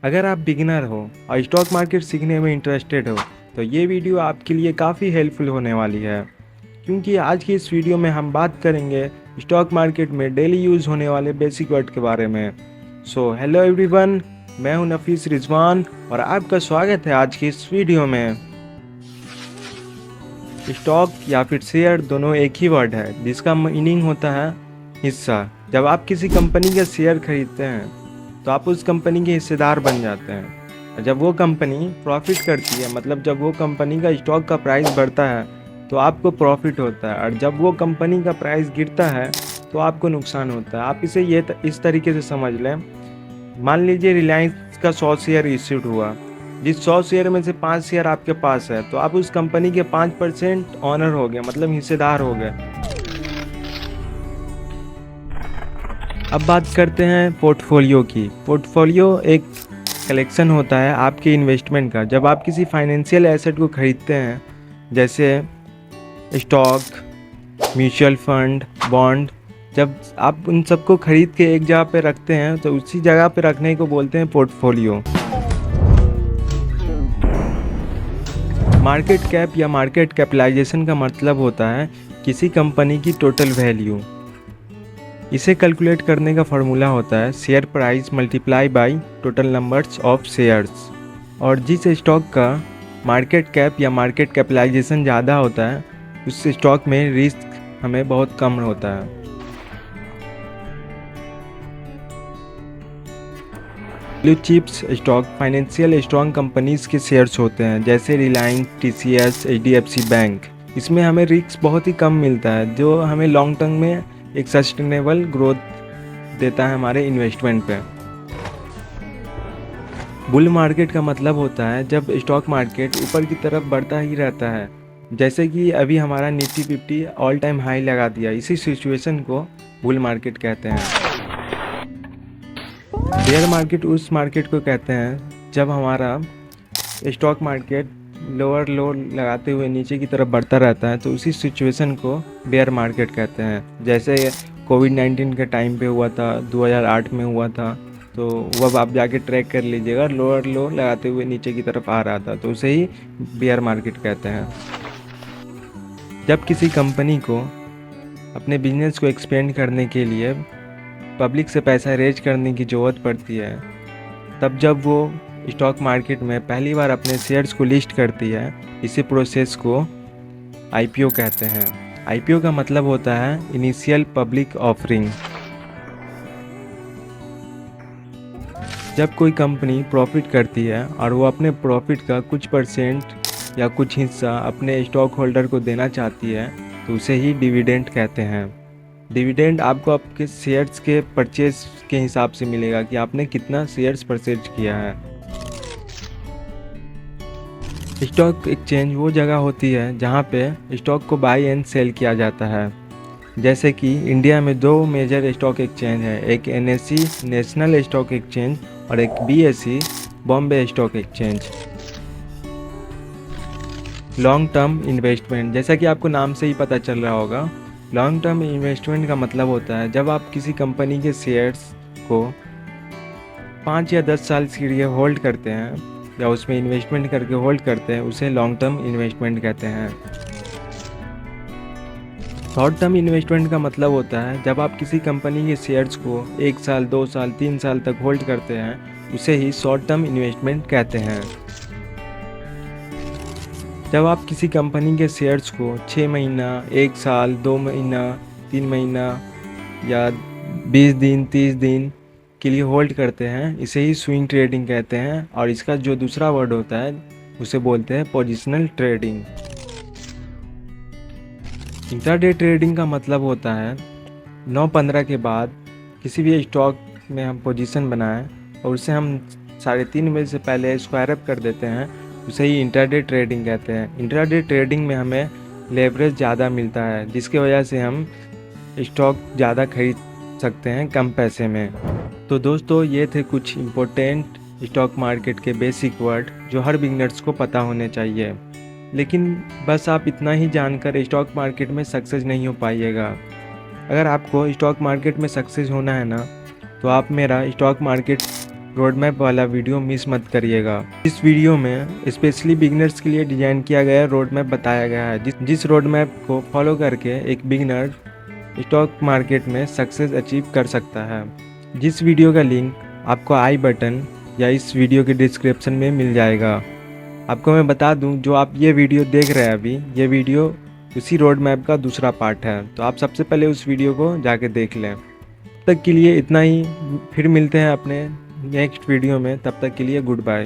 अगर आप बिगिनर हो और स्टॉक मार्केट सीखने में इंटरेस्टेड हो तो ये वीडियो आपके लिए काफ़ी हेल्पफुल होने वाली है, क्योंकि आज की इस वीडियो में हम बात करेंगे स्टॉक मार्केट में डेली यूज़ होने वाले बेसिक वर्ड के बारे में। सो हेलो एवरीवन, मैं हूं नफीस रिजवान और आपका स्वागत है आज की इस वीडियो में। स्टॉक या फिर शेयर दोनों एक ही वर्ड है जिसका मीनिंग होता है हिस्सा। जब आप किसी कंपनी का शेयर खरीदते हैं तो आप उस कंपनी के हिस्सेदार बन जाते हैं। और जब वो कंपनी प्रॉफिट करती है, मतलब जब वो कंपनी का स्टॉक का प्राइस बढ़ता है तो आपको प्रॉफिट होता है, और जब वो कंपनी का प्राइस गिरता है तो आपको नुकसान होता है। आप इसे इस तरीके से समझ लें। मान लीजिए रिलायंस का 100 शेयर इश्यूड हुआ, जिस 100 शेयर में से 5 शेयर आपके पास है तो आप उस कंपनी के 5% ऑनर हो गए, मतलब हिस्सेदार हो गए। अब बात करते हैं पोर्टफोलियो की। पोर्टफोलियो एक कलेक्शन होता है आपके इन्वेस्टमेंट का। जब आप किसी फाइनेंशियल एसेट को खरीदते हैं, जैसे स्टॉक, म्यूचुअल फंड, बॉन्ड, जब आप उन सबको खरीद के एक जगह पे रखते हैं तो उसी जगह पे रखने को बोलते हैं पोर्टफोलियो। मार्केट कैप या मार्केट कैपिटलाइजेशन का मतलब होता है किसी कंपनी की टोटल वैल्यू। इसे कैलकुलेट करने का फार्मूला होता है share price multiply by total numbers of shares. और जिस स्टॉक का मार्केट कैप या मार्केट कैपिटलाइजेशन ज़्यादा होता है उस स्टॉक में रिस्क हमें बहुत कम होता है। Blue chips stock financial strong companies के शेयर्स होते हैं, जैसे रिलायंस, TCS, HDFC बैंक। इसमें हमें रिस्क बहुत ही कम मिलता है, जो हमें लॉन्ग टर्म में एक सस्टेनेबल ग्रोथ देता है हमारे इन्वेस्टमेंट पे। बुल मार्केट का मतलब होता है जब स्टॉक मार्केट ऊपर की तरफ बढ़ता ही रहता है, जैसे कि अभी हमारा निफ्टी 50 ऑल टाइम हाई लगा दिया। इसी सिचुएशन को बुल मार्केट कहते हैं। बेयर मार्केट उस मार्केट को कहते हैं जब हमारा स्टॉक मार्केट लोअर लो लगाते हुए नीचे की तरफ बढ़ता रहता है, तो उसी सिचुएशन को बेयर मार्केट कहते हैं। जैसे कोविड-19 के टाइम पे हुआ था, 2008 में हुआ था, तो वह आप जाके ट्रैक कर लीजिएगा, लोअर लो लगाते हुए नीचे की तरफ आ रहा था, तो उसे ही बेयर मार्केट कहते हैं। जब किसी कंपनी को अपने बिजनेस को एक्सपेंड करने के लिए पब्लिक से पैसा रेज करने की ज़रूरत पड़ती है, तब जब वो स्टॉक मार्केट में पहली बार अपने शेयर्स को लिस्ट करती है, इसी प्रोसेस को IPO कहते हैं। IPO का मतलब होता है इनिशियल पब्लिक ऑफरिंग। जब कोई कंपनी प्रॉफिट करती है और वो अपने प्रॉफिट का कुछ % या कुछ हिस्सा अपने स्टॉक होल्डर को देना चाहती है तो उसे ही डिविडेंड कहते हैं। डिविडेंड आपको आपके शेयर्स के परचेज के हिसाब से मिलेगा कि आपने कितना शेयर्स परचेज किया है। स्टॉक एक्सचेंज वो जगह होती है जहाँ पे स्टॉक को बाई एंड सेल किया जाता है। जैसे कि इंडिया में 2 मेजर स्टॉक एक्सचेंज है, एक NSE नेशनल स्टॉक एक्सचेंज और एक BSE Bombay stock exchange. Long term investment, जैसा कि आपको नाम से ही पता चल रहा होगा, लॉन्ग टर्म इन्वेस्टमेंट का मतलब होता है जब आप किसी कंपनी के शेयर्स को 5 या 10 साल के लिए होल्ड करते हैं या उसमें इन्वेस्टमेंट करके होल्ड करते हैं, उसे लॉन्ग टर्म इन्वेस्टमेंट कहते हैं। शॉर्ट टर्म इन्वेस्टमेंट का मतलब होता है जब आप किसी कंपनी के शेयर्स को 1 साल, 2 साल, 3 साल तक होल्ड करते हैं, उसे ही शॉर्ट टर्म इन्वेस्टमेंट कहते हैं। जब आप किसी कंपनी के शेयर्स को 6 महीना, 1 साल, 2 महीना, 3 महीना या 20 दिन, 30 दिन के लिए होल्ड करते हैं, इसे ही स्विंग ट्रेडिंग कहते हैं। और इसका जो दूसरा वर्ड होता है उसे बोलते हैं पोजिशनल ट्रेडिंग। इंट्राडे ट्रेडिंग का मतलब होता है 9:15 के बाद किसी भी स्टॉक में हम पोजीशन बनाएं और उसे हम 3:30 बजे से पहले स्क्वायर अप कर देते हैं, उसे ही इंट्राडे ट्रेडिंग कहते हैं। इंट्राडे ट्रेडिंग में हमें लेवरेज ज़्यादा मिलता है, जिसकी वजह से हम स्टॉक ज़्यादा खरीद सकते हैं कम पैसे में। तो दोस्तों, ये थे कुछ इम्पोर्टेंट स्टॉक मार्केट के बेसिक वर्ड जो हर बिगनर्स को पता होने चाहिए। लेकिन बस आप इतना ही जानकर स्टॉक मार्केट में सक्सेस नहीं हो पाइएगा। अगर आपको स्टॉक मार्केट में सक्सेस होना है ना, तो आप मेरा स्टॉक मार्केट रोड मैप वाला वीडियो मिस मत करिएगा। इस वीडियो में स्पेशली बिगिनर्स के लिए डिजाइन किया गया रोड मैप बताया गया है, जिस रोड मैप को फॉलो करके एक बिगिनर स्टॉक मार्केट में सक्सेस अचीव कर सकता है। जिस वीडियो का लिंक आपको आई बटन या इस वीडियो के डिस्क्रिप्शन में मिल जाएगा। आपको मैं बता दूं, जो आप ये वीडियो देख रहे हैं अभी, ये वीडियो उसी रोड मैप का दूसरा पार्ट है, तो आप सबसे पहले उस वीडियो को जाके देख लें। तब तक के लिए इतना ही, फिर मिलते हैं अपने नेक्स्ट वीडियो में। तब तक के लिए गुड बाय।